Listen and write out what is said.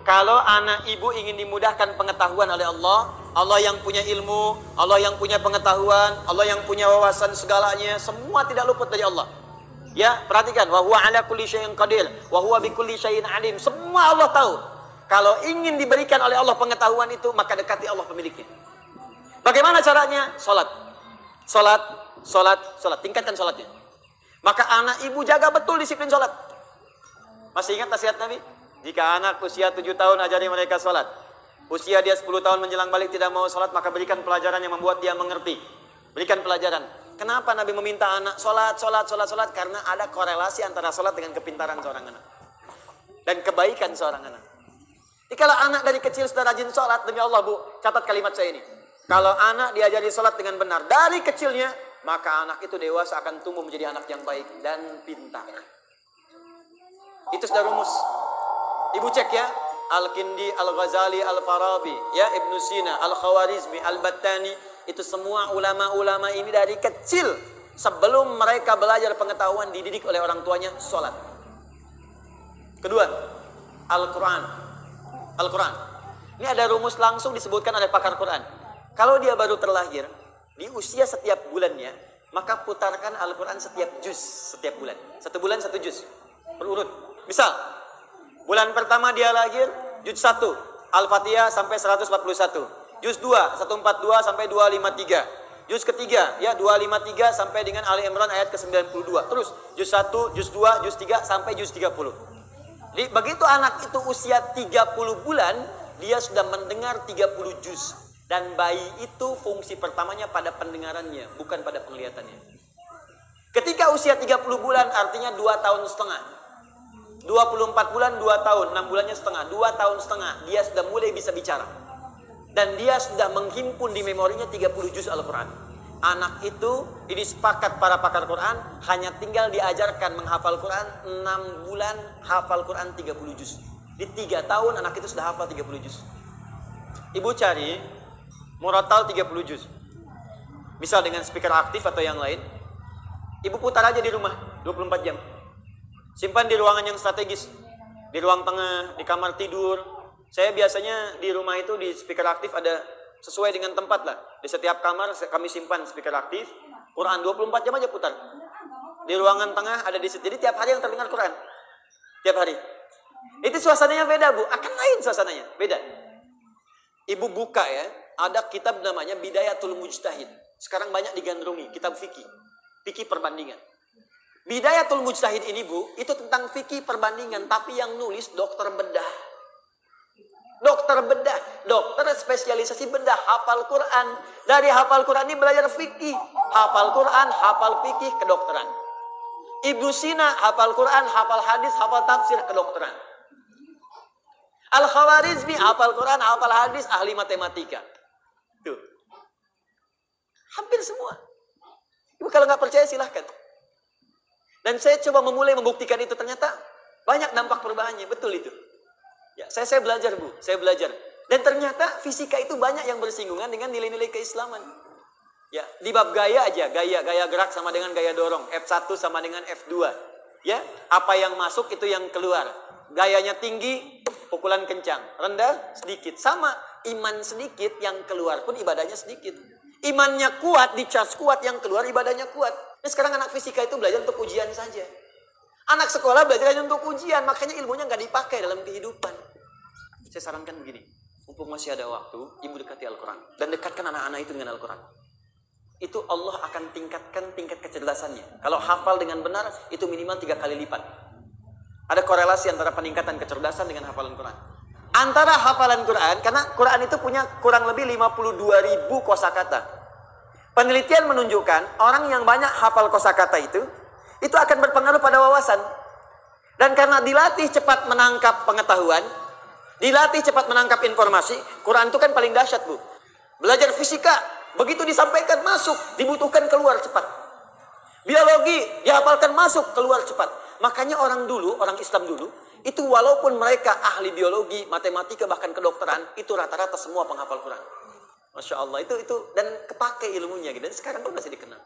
kalau anak ibu ingin dimudahkan pengetahuan oleh Allah, Allah yang punya ilmu, Allah yang punya pengetahuan, Allah yang punya wawasan segalanya, semua tidak luput dari Allah. Ya, perhatikan, wa huwa ala kulli syai'in qadir, wa huwa bikulli syai'in alim. Semua Allah tahu. Kalau ingin diberikan oleh Allah pengetahuan itu, maka dekati Allah pemiliknya. Bagaimana caranya? Salat. Salat, salat, salat. Tingkatkan salatnya. Maka anak ibu jaga betul disiplin salat. Masih ingat nasihat Nabi? Jika anak usia 7 tahun ajari mereka salat. Usia dia 10 tahun menjelang balik tidak mau salat, maka berikan pelajaran yang membuat dia mengerti. Berikan pelajaran. Kenapa Nabi meminta anak salat, salat, salat, salat? Karena ada korelasi antara salat dengan kepintaran seorang anak. Dan kebaikan seorang anak. Jadi kalau anak dari kecil sudah rajin salat, demi Allah Bu, catat kalimat saya ini. Kalau anak diajari salat dengan benar dari kecilnya, maka anak itu dewasa akan tumbuh menjadi anak yang baik dan pintar. Itu sudah rumus. Ibu cek ya, Al-Kindi, Al-Ghazali, Al-Farabi, ya Ibn Sina, Al-Khawarizmi, Al-Battani, itu semua ulama-ulama ini dari kecil sebelum mereka belajar pengetahuan dididik oleh orang tuanya salat. Kedua, Al-Quran. Al-Quran. Ini ada rumus langsung disebutkan oleh pakar Quran. Kalau dia baru terlahir, di usia setiap bulannya, maka putarkan Al-Quran setiap juz setiap bulan. 1 bulan 1 juz. Berurut. Misal, bulan pertama dia lahir, juz 1, Al-Fatihah sampai 141. Juz 2, 142 sampai 253. Juz ketiga, ya 253 sampai dengan Ali Imran ayat ke-92. Terus, juz 1, juz 2, juz 3 sampai juz 30. Jadi, begitu anak itu usia 30 bulan, dia sudah mendengar 30 juz. Dan bayi itu fungsi pertamanya pada pendengarannya, bukan pada penglihatannya. Ketika usia 30 bulan, artinya 2 tahun setengah. 24 bulan, 2 tahun, 6 bulannya setengah, 2 tahun setengah, dia sudah mulai bisa bicara. Dan dia sudah menghimpun di memorinya 30 juz Al-Quran. Anak itu, ini sepakat para pakar Quran, hanya tinggal diajarkan menghafal Quran, 6 bulan hafal Quran 30 juz. Di 3 tahun anak itu sudah hafal 30 juz. Ibu cari Murattal 30 juz. Misal dengan speaker aktif atau yang lain, ibu putar aja di rumah 24 jam. Simpan di ruangan yang strategis, di ruang tengah, di kamar tidur. Saya biasanya di rumah itu di speaker aktif ada sesuai dengan tempat lah. Di setiap kamar kami simpan speaker aktif, Quran 24 jam aja putar. Di ruangan tengah ada di situ. Jadi tiap hari yang terdengar Quran. Tiap hari. Itu suasananya beda Bu, akan lain suasananya, beda. Ibu buka ya, ada kitab namanya Bidayatul Mujtahid. Sekarang banyak digandrungi, kitab fikih. Fikih perbandingan. Bidayatul Mujtahid ini Bu, itu tentang fikih perbandingan, tapi yang nulis dokter bedah. Dokter bedah, dokter spesialisasi bedah, hafal Quran. Dari hafal Quran ini belajar fikih. Hafal Quran, hafal fikih, kedokteran. Ibnu Sina, hafal Quran, hafal hadis, hafal tafsir, kedokteran. Al-Khawarizmi, hafal Quran, hafal hadis, ahli matematika. Tuh. Hampir semua. Ibu kalau nggak percaya silahkan. Dan saya coba memulai membuktikan itu, ternyata banyak dampak perubahannya, betul itu. Ya, saya belajar Bu, saya belajar. Dan ternyata fisika itu banyak yang bersinggungan dengan nilai-nilai keislaman. Ya, di bab gaya aja, gaya gerak sama dengan gaya dorong, F1 sama dengan F2. Ya, apa yang masuk itu yang keluar. Gayanya tinggi, pukulan kencang, rendah sedikit. Sama, iman sedikit yang keluar pun ibadahnya sedikit. Imannya kuat, dicharge kuat, yang keluar ibadahnya kuat. Nah, sekarang anak fisika itu belajar untuk ujian saja. Anak sekolah belajar hanya untuk ujian, makanya ilmunya nggak dipakai dalam kehidupan. Saya sarankan begini, mumpung masih ada waktu, ibu dekati Al-Quran. Dan dekatkan anak-anak itu dengan Al-Quran. Itu Allah akan tingkatkan tingkat kecerdasannya. Kalau hafal dengan benar, itu minimal 3 kali lipat. Ada korelasi antara peningkatan kecerdasan dengan hafalan Quran. Antara hafalan Quran, karena Quran itu punya kurang lebih 52.000 kosakata. Penelitian menunjukkan orang yang banyak hafal kosakata itu akan berpengaruh pada wawasan. Dan karena dilatih cepat menangkap pengetahuan, dilatih cepat menangkap informasi, Quran itu kan paling dahsyat Bu. Belajar fisika, begitu disampaikan masuk, dibutuhkan keluar cepat. Biologi, dihafalkan masuk, keluar cepat. Makanya orang Islam dulu, itu walaupun mereka ahli biologi, matematika, bahkan kedokteran, itu rata-rata semua penghafal Quran. Masya Allah, itu dan kepake ilmunya gitu. Dan sekarang pun masih dikenal.